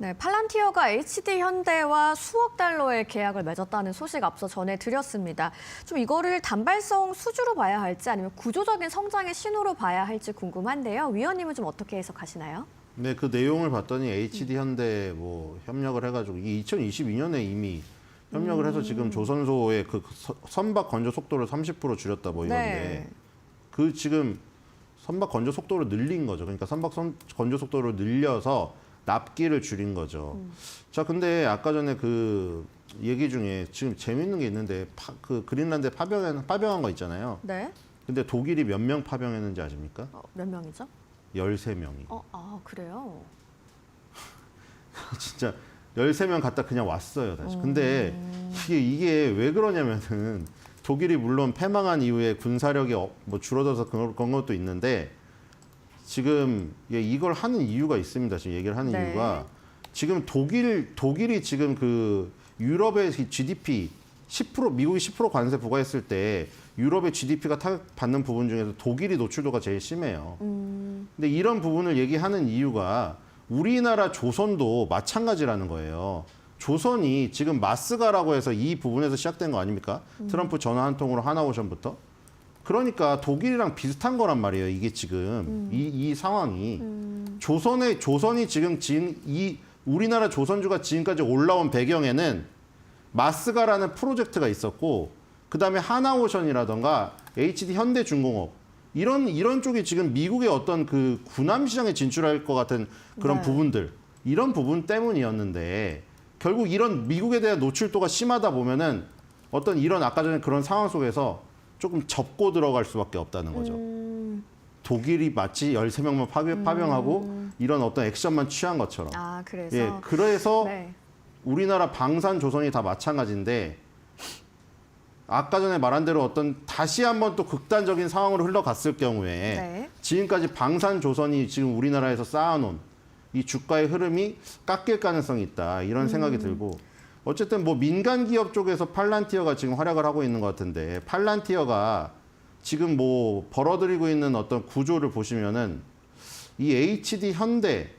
네, 팔란티어가 HD 현대와 수억 달러의 계약을 맺었다는 소식 앞서 전해드렸습니다. 좀 이거를 단발성 수주로 봐야 할지 아니면 구조적인 성장의 신호로 봐야 할지 궁금한데요. 위원님은 좀 어떻게 해석하시나요? 네, 그 내용을 봤더니 HD 현대 뭐 협력을 해가지고 이 2022년에 이미 협력을 해서 지금 조선소의 그 선박 건조 속도를 30% 줄였다 뭐 이건데 네. 그 지금 선박 건조 속도를 늘린 거죠. 그러니까 건조 속도를 늘려서 납기를 줄인 거죠. 자, 근데 아까 전에 그 얘기 중에 지금 재밌는 게 있는데 그 그린란드에 파병한 거 있잖아요. 네. 근데 독일이 몇 명 파병했는지 아십니까? 몇 명이죠? 13명이. 그래요? 진짜 13명 갔다 그냥 왔어요, 다시. 근데 이게 왜 그러냐면은 독일이 물론 패망한 이후에 군사력이 뭐 줄어들어서 그런 것도 있는데 지금 이걸 하는 이유가 있습니다. 지금 얘기를 하는 네. 이유가 지금 독일이 지금 그 유럽의 GDP 10% 미국이 10% 관세 부과했을 때 유럽의 GDP가 타격받는 부분 중에서 독일이 노출도가 제일 심해요. 근데 이런 부분을 얘기하는 이유가 우리나라 조선도 마찬가지라는 거예요. 조선이 지금 마스가라고 해서 이 부분에서 시작된 거 아닙니까? 트럼프 전화 한 통으로 하나오션부터. 그러니까 독일이랑 비슷한 거란 말이에요. 이게 지금 이 상황이 조선이 지금 이 우리나라 조선주가 지금까지 올라온 배경에는 마스가라는 프로젝트가 있었고 그다음에 하나오션이라던가 HD 현대중공업 이런 쪽이 지금 미국의 어떤 그 군함 시장에 진출할 것 같은 그런 네. 부분들 이런 부분 때문이었는데 결국 이런 미국에 대한 노출도가 심하다 보면은 어떤 이런 아까 전에 그런 상황 속에서 조금 접고 들어갈 수밖에 없다는 거죠. 독일이 마치 13명만 파병하고 이런 어떤 액션만 취한 것처럼. 그래서. 그래서 네. 우리나라 방산 조선이 다 마찬가지인데 아까 전에 말한 대로 어떤 다시 한번 또 극단적인 상황으로 흘러갔을 경우에 네. 지금까지 방산 조선이 지금 우리나라에서 쌓아놓은 이 주가의 흐름이 깎일 가능성이 있다 이런 생각이 들고 어쨌든 뭐 민간 기업 쪽에서 팔란티어가 지금 활약을 하고 있는 것 같은데 팔란티어가 지금 뭐 벌어들이고 있는 어떤 구조를 보시면은 이 HD 현대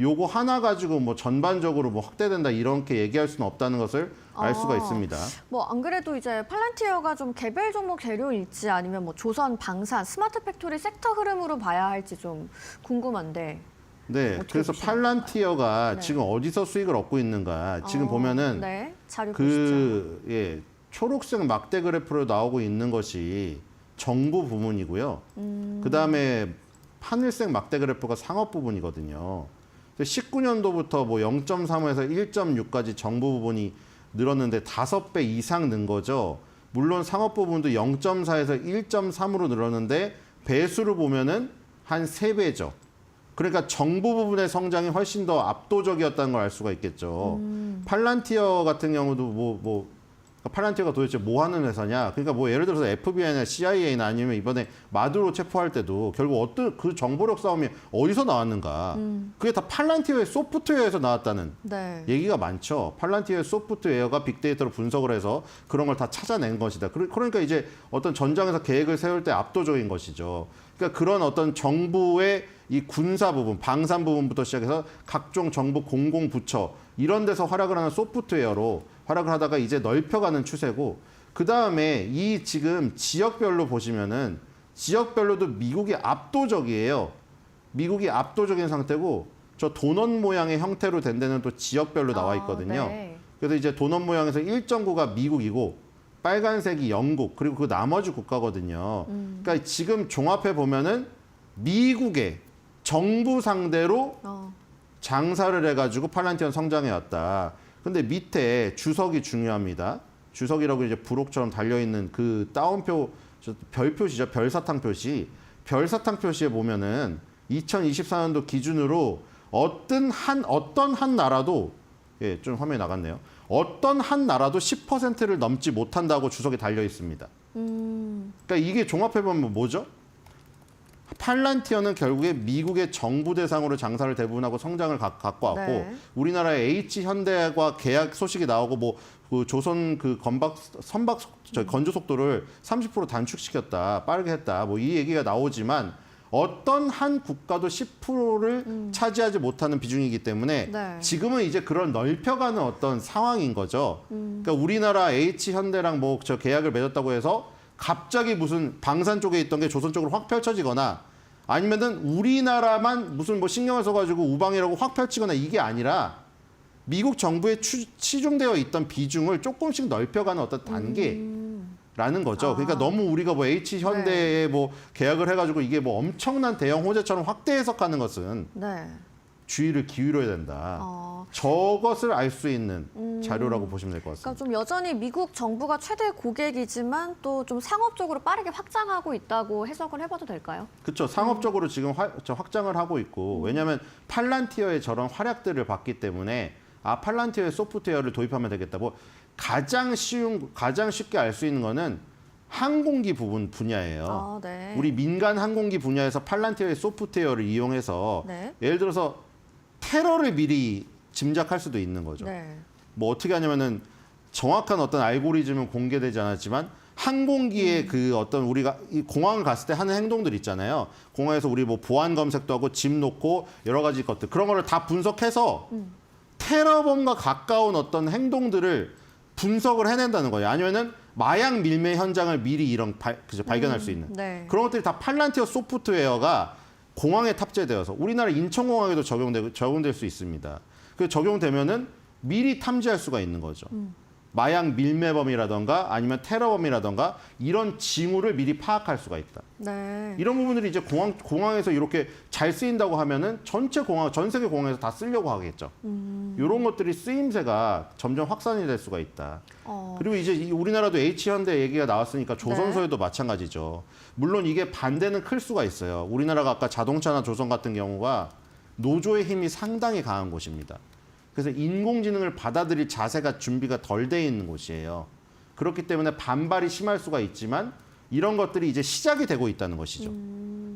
요거 하나 가지고 뭐 전반적으로 뭐 확대된다 이렇게 얘기할 수는 없다는 것을 알 수가 있습니다. 뭐 안 그래도 이제 팔란티어가 좀 개별 종목 재료일지 아니면 뭐 조선, 방산, 스마트 팩토리 섹터 흐름으로 봐야 할지 좀 궁금한데. 네, 그래서 보시나요? 팔란티어가 네. 지금 어디서 수익을 얻고 있는가 지금 보면은 네, 자료 보시죠. 초록색 막대 그래프로 나오고 있는 것이 정부 부문이고요. 그다음에 하늘색 막대 그래프가 상업 부분이거든요. 19년도부터 뭐 0.35에서 1.6까지 정부 부분이 늘었는데 5배 이상 는 거죠. 물론 상업 부분도 0.4에서 1.3으로 늘었는데 배수를 보면은 한 3배죠. 그러니까 정부 부분의 성장이 훨씬 더 압도적이었다는 걸 알 수가 있겠죠. 팔란티어 같은 경우도 팔란티어가 도대체 뭐 하는 회사냐? 그러니까 뭐 예를 들어서 FBI나 CIA나 아니면 이번에 마두로 체포할 때도 결국 어떤 그 정보력 싸움이 어디서 나왔는가? 그게 다 팔란티어의 소프트웨어에서 나왔다는 네. 얘기가 많죠. 팔란티어의 소프트웨어가 빅데이터로 분석을 해서 그런 걸 다 찾아낸 것이다. 그러니까 이제 어떤 전장에서 계획을 세울 때 압도적인 것이죠. 그러니까 그런 어떤 정부의 이 군사 부분, 방산 부분부터 시작해서 각종 정부 공공부처 이런 데서 활약을 하는 소프트웨어로 활약을 하다가 이제 넓혀가는 추세고 그 다음에 이 지금 지역별로 보시면은 지역별로도 미국이 압도적이에요. 미국이 압도적인 상태고 저 도넛 모양의 형태로 된 데는 또 지역별로 나와 있거든요. 네. 그래서 이제 도넛 모양에서 1.9가 미국이고 빨간색이 영국 그리고 그 나머지 국가거든요. 그러니까 지금 종합해 보면은 미국의 정부 상대로 장사를 해가지고 팔란티어는 성장해 왔다. 근데 밑에 주석이 중요합니다. 주석이라고 이제 부록처럼 달려있는 그 따옴표, 별 표시죠. 별사탕 표시. 별사탕 표시에 보면은 2024년도 기준으로 어떤 한 나라도, 좀 화면이 나갔네요. 어떤 한 나라도 10%를 넘지 못한다고 주석이 달려 있습니다. 그러니까 이게 종합해보면 뭐죠? 팔란티어는 결국에 미국의 정부 대상으로 장사를 대부분하고 성장을 갖고 왔고 네. 우리나라의 H현대과 계약 소식이 나오고 뭐 그 조선 그 건조 속도를 30% 단축시켰다, 빠르게 했다. 뭐 이 얘기가 나오지만 어떤 한 국가도 10%를 차지하지 못하는 비중이기 때문에 네. 지금은 이제 그걸 넓혀가는 어떤 상황인 거죠. 그러니까 우리나라 H현대랑 뭐 저 계약을 맺었다고 해서 갑자기 무슨 방산 쪽에 있던 게 조선 쪽으로 확 펼쳐지거나 아니면은 우리나라만 무슨 뭐 신경을 써가지고 우방이라고 확 펼치거나 이게 아니라 미국 정부에 치중되어 있던 비중을 조금씩 넓혀가는 어떤 단계라는 거죠. 그러니까 너무 우리가 뭐 H현대에 뭐 계약을 해가지고 이게 뭐 엄청난 대형 호재처럼 확대 해석하는 것은 네. 주의를 기울여야 된다. 저것을 알 수 있는 자료라고 보시면 될 것 같습니다. 그러니까 좀 여전히 미국 정부가 최대 고객이지만 또 좀 상업적으로 빠르게 확장하고 있다고 해석을 해봐도 될까요? 그렇죠. 상업적으로 지금 확장을 하고 있고 왜냐하면 팔란티어의 저런 활약들을 봤기 때문에 팔란티어의 소프트웨어를 도입하면 되겠다. 뭐 가장 쉽게 알 수 있는 거는 항공기 분야예요. 네. 우리 민간 항공기 분야에서 팔란티어의 소프트웨어를 이용해서 네. 예를 들어서 테러를 미리 짐작할 수도 있는 거죠. 네. 뭐 어떻게 하냐면은 정확한 어떤 알고리즘은 공개되지 않았지만 항공기의 그 어떤 우리가 이 공항을 갔을 때 하는 행동들 있잖아요. 공항에서 우리 뭐 보안 검색도 하고 짐 놓고 여러 가지 것들 그런 거를 다 분석해서 테러범과 가까운 어떤 행동들을 분석을 해낸다는 거예요. 아니면은 마약 밀매 현장을 미리 발견할 수 있는 네. 그런 것들이 다 팔란티어 소프트웨어가 공항에 탑재되어서 우리나라 인천공항에도 적용될 수 있습니다. 그 적용되면은 미리 탐지할 수가 있는 거죠. 마약 밀매범이라던가 아니면 테러범이라던가 이런 징후를 미리 파악할 수가 있다. 네. 이런 부분들이 이제 공항에서 이렇게 잘 쓰인다고 하면은 전 세계 공항에서 다 쓰려고 하겠죠. 이런 것들이 쓰임새가 점점 확산이 될 수가 있다. 그리고 이제 우리나라도 H현대 얘기가 나왔으니까 조선소에도 마찬가지죠. 물론 이게 반대는 클 수가 있어요. 우리나라가 아까 자동차나 조선 같은 경우가 노조의 힘이 상당히 강한 곳입니다. 그래서 인공지능을 받아들일 자세가 준비가 덜 돼 있는 곳이에요. 그렇기 때문에 반발이 심할 수가 있지만 이런 것들이 이제 시작이 되고 있다는 것이죠.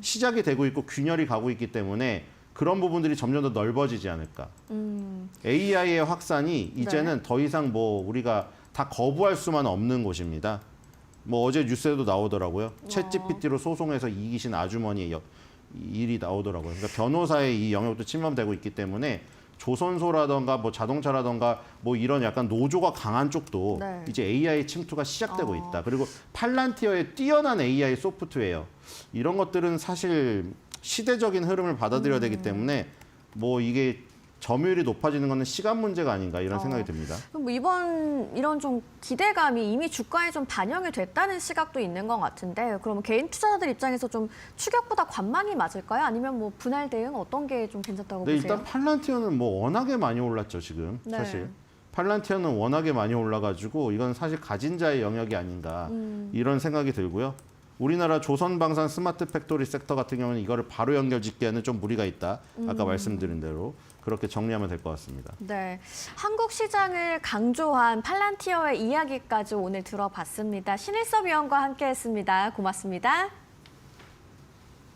시작이 되고 있고 균열이 가고 있기 때문에 그런 부분들이 점점 더 넓어지지 않을까. AI의 확산이 이제는 더 이상 뭐 우리가 다 거부할 수만 없는 곳입니다. 뭐 어제 뉴스에도 나오더라고요. 챗GPT로 소송해서 이기신 아주머니의 일이 나오더라고요. 그러니까 변호사의 이 영역도 침범되고 있기 때문에 조선소라던가 뭐 자동차라던가 뭐 이런 약간 노조가 강한 쪽도 네. 이제 AI 침투가 시작되고 있다. 그리고 팔란티어의 뛰어난 AI 소프트웨어 이런 것들은 사실 시대적인 흐름을 받아들여야 되기 때문에 뭐 이게 점유율이 높아지는 것은 시간 문제가 아닌가 이런 생각이 듭니다. 그럼 뭐 이번 이런 좀 기대감이 이미 주가에 좀 반영이 됐다는 시각도 있는 것 같은데 그러면 개인 투자자들 입장에서 좀 추격보다 관망이 맞을까요? 아니면 뭐 분할 대응 어떤 게 좀 괜찮다고 네, 보세요? 일단 팔란티어는 뭐 워낙에 많이 올랐죠 지금 네. 사실. 팔란티어는 워낙에 많이 올라가지고 이건 사실 가진 자의 영역이 아닌가 이런 생각이 들고요. 우리나라 조선방산 스마트 팩토리 섹터 같은 경우는 이거를 바로 연결짓기에는 좀 무리가 있다. 아까 말씀드린 대로 그렇게 정리하면 될 것 같습니다. 네, 한국 시장을 강조한 팔란티어의 이야기까지 오늘 들어봤습니다. 신일섭 위원과 함께했습니다. 고맙습니다.